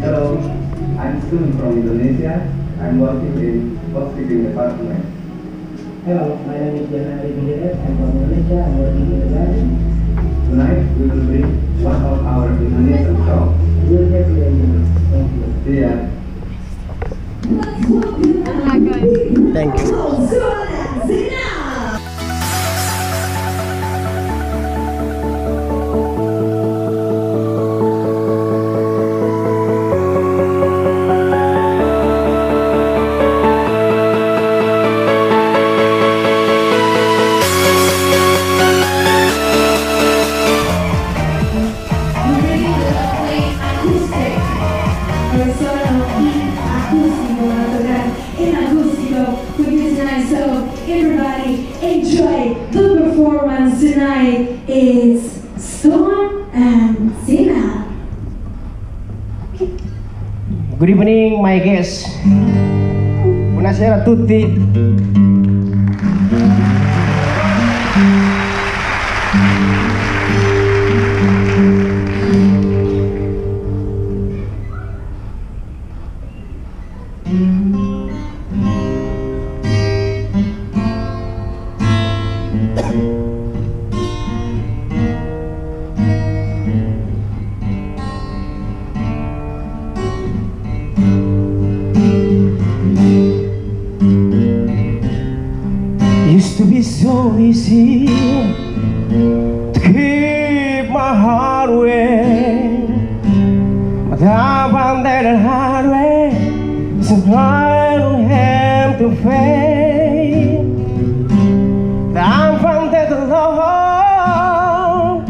Hello, I'm Sun from Indonesia. I'm working in housekeeping department. Hello, my name is Jan. I'm from Indonesia. I'm working in the garden. Tonight we will bring one of our Indonesian songs. We'll get you. Thank you. See ya. Thank you. Everybody enjoy the performance tonight. It's Storm and Zina. Good evening, my guests. Buonasera a tutti. Used to be so easy to keep my heart away, but I found that the hard way, so I don't have to pay. I found that the love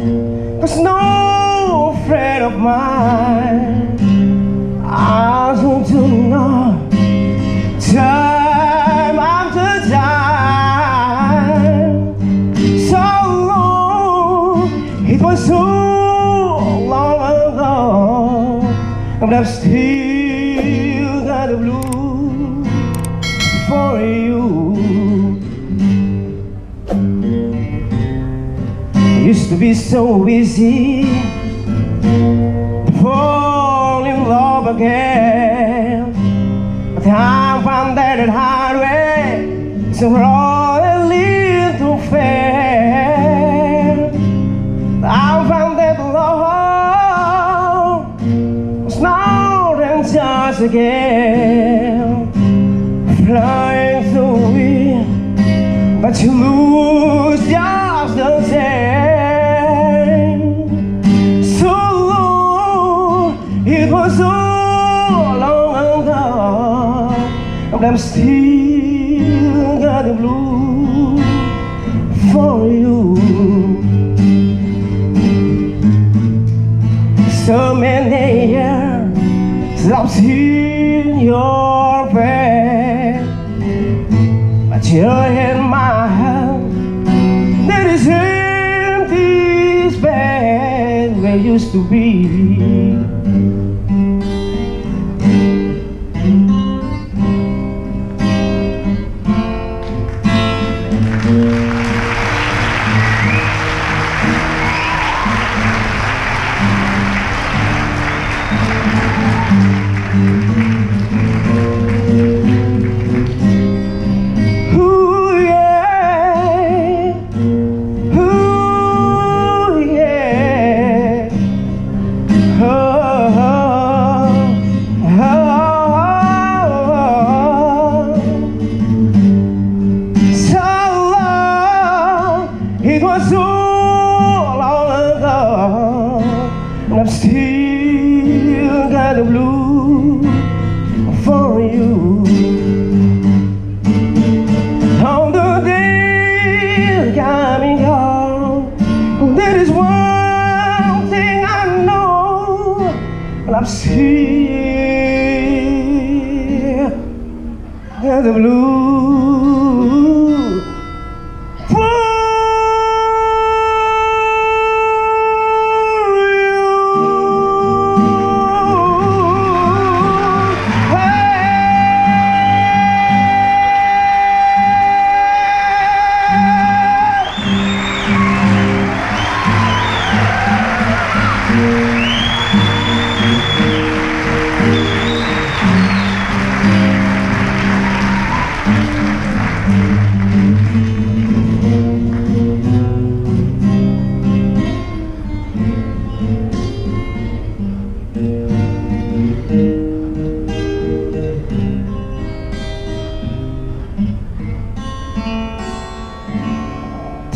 was no friend of mine. I want to know time after time. So long, it was so long ago, but I've still got the blue for you. It used to be so easy to fall in love again, but I found that the hard way, so all a little fair. I found that love was more than just a game, flying through it, but you lose just the same. So long, it was so long ago, but I'm still got the blue for you. So many years I've seen your face, but you're in my heart. That is empty space where used to be. It was so long ago, and I've still got the blue for you. On the day coming on, there is one thing I know, and I've still got the blue.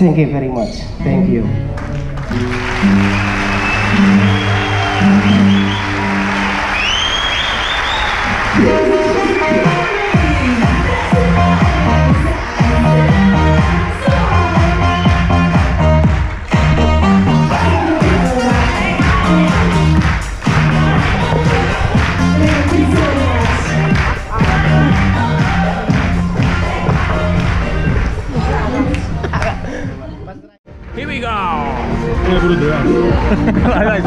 Thank you very much. Thank you. Here we go. 왜 부르대요? 아니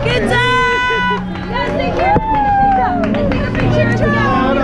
Good job! Let's take a picture together.